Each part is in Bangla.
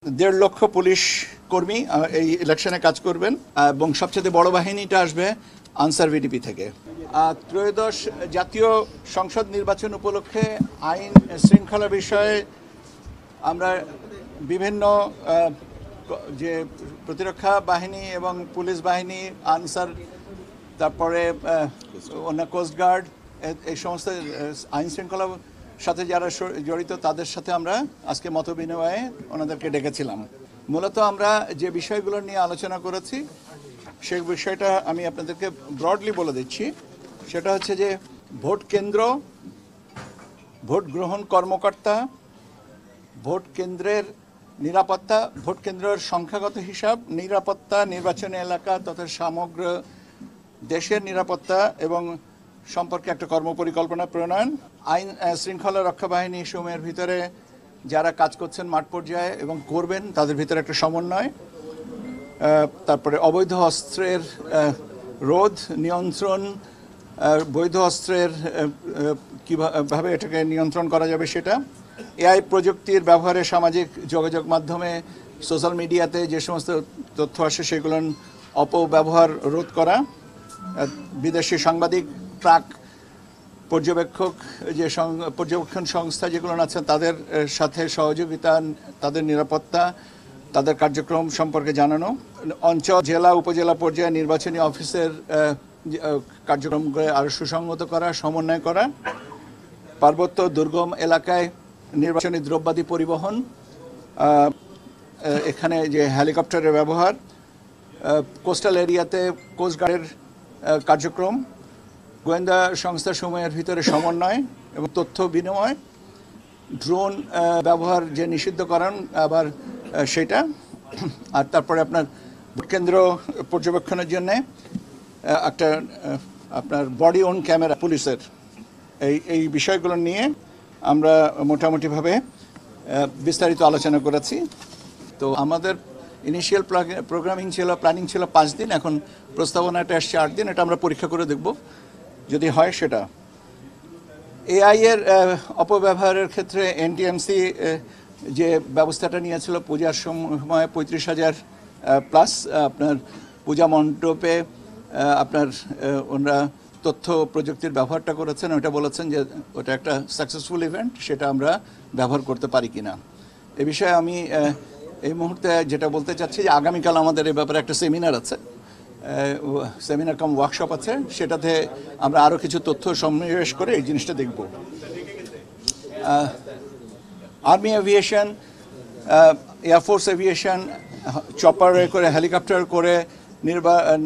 1.5 লক্ষ পুলিশ কর্মী এই ইলেকশনে কাজ করবেন এবং সবচেয়ে বড় বাহিনীটা আসবে আনসার ভিডিপি থেকে। ত্রয়োদশ জাতীয় সংসদ নির্বাচন উপলক্ষে আইন শৃঙ্খলা বিষয়ে আমরা বিভিন্ন যে প্রতিরক্ষা বাহিনী এবং পুলিশ বাহিনী, আনসার, তারপরে অন্য কোস্টগার্ড, এই সমস্ত আইন শৃঙ্খলার সাথে যারা জড়িত তাদের সাথে আমরা আজকে মত বিনিময়ে ওনাদেরকে ডেকেছিলাম। মূলত আমরা যে বিষয়গুলো নিয়ে আলোচনা করেছি সেই বিষয়টা আমি আপনাদেরকে ব্রডলি বলে দিচ্ছি। সেটা হচ্ছে যে ভোট কেন্দ্র, ভোট গ্রহণ কর্মকর্তা, ভোট কেন্দ্রের নিরাপত্তা, ভোট কেন্দ্রের সংখ্যাগত হিসাব, নিরাপত্তা, নির্বাচনী এলাকা তথা সমগ্র দেশের নিরাপত্তা এবং সম্পর্কে একটা কর্মপরিকল্পনা প্রণয়ন, আইন শৃঙ্খলা রক্ষা বাহিনী সমূহের ভিতরে যারা কাজ করছেন মাঠ পর্যায়ে এবং করবেন তাদের ভিতরে একটা সমন্বয়, তারপরে অবৈধ অস্ত্রের রোধ, নিয়ন্ত্রণ, বৈধ অস্ত্রের কীভাবে এটাকে নিয়ন্ত্রণ করা যাবে সেটা, এআই প্রযুক্তির ব্যবহারে সামাজিক যোগাযোগ মাধ্যমে সোশ্যাল মিডিয়াতে যে সমস্ত তথ্য আসে সেগুলোর অপব্যবহার রোধ করা, বিদেশি সাংবাদিক, ট্রাক পর্যবেক্ষক, যে পর্যবেক্ষণ সংস্থা যেগুলো আছে তাদের সাথে সহযোগিতা, তাদের নিরাপত্তা, তাদের কার্যক্রম সম্পর্কে জানানো, অঞ্চল, জেলা, উপজেলা পর্যায়ে নির্বাচনী অফিসের কার্যক্রমকে আরও সুসংহত করা, সমন্বয় করা, পার্বত্য দুর্গম এলাকায় নির্বাচনী দ্রব্যাদি পরিবহন, এখানে যে হেলিকপ্টারের ব্যবহার, কোস্টাল এরিয়াতে কোস্টগার্ডের কার্যক্রম, গোয়েন্দা সংস্থাসমূহের ভিতরে সমন্বয় এবং তথ্য বিনিময়, ড্রোন ব্যবহার যে নিষিদ্ধকরণ আবার সেটা, আর তারপরে আপনার ভোট কেন্দ্র পর্যবেক্ষণের জন্যে একটা আপনার বডি অন ক্যামেরা পুলিশের, এই বিষয়গুলো নিয়ে আমরা মোটামুটিভাবে বিস্তারিত আলোচনা করেছি। তো আমাদের ইনিশিয়াল প্ল্যানিং ছিল 5 দিন, এখন প্রস্তাবনাটা আসছে 8 দিন। এটা আমরা পরীক্ষা করে দেখব যদি হয় সেটা। এআই এর অপব্যবহারের ক্ষেত্রে এনটিএমসি যে ব্যবস্থাটা নিয়েছিল পূজার সময় 35,000 প্লাস আপনার পূজা মণ্ডপে আপনার ওনারা তথ্য প্রযুক্তির ব্যবহারটা করেছেন, ওটা বলেছেন যে ওটা একটা সাকসেসফুল ইভেন্ট, সেটা আমরা ব্যবহার করতে পারি কিনা। এ বিষয়ে আমি এই মুহূর্তে যেটা বলতে চাচ্ছি যে আগামীকাল আমাদের এই ব্যাপারে একটা সেমিনার আছে, সেমিনার কাম ওয়ার্কশপ আছে, সেটাতে আমরা আরও কিছু তথ্য সন্নিবেশ করে এই জিনিসটা দেখব। আর্মি এভিয়েশন, এয়ারফোর্স এভিয়েশন, চপারে করে, হেলিকপ্টার করে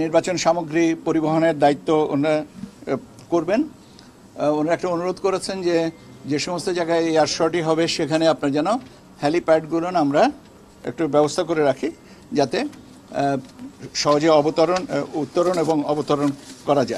নির্বাচন সামগ্রী পরিবহনের দায়িত্ব ওনারা করবেন। ওনারা একটা অনুরোধ করেছেন যে যে সমস্ত জায়গায় এয়ার শর্টই হবে সেখানে আপনার যেন হেলিপ্যাডগুলো আমরা একটু ব্যবস্থা করে রাখি যাতে সহজে উত্তরণ এবং অবতরণ করা যায়।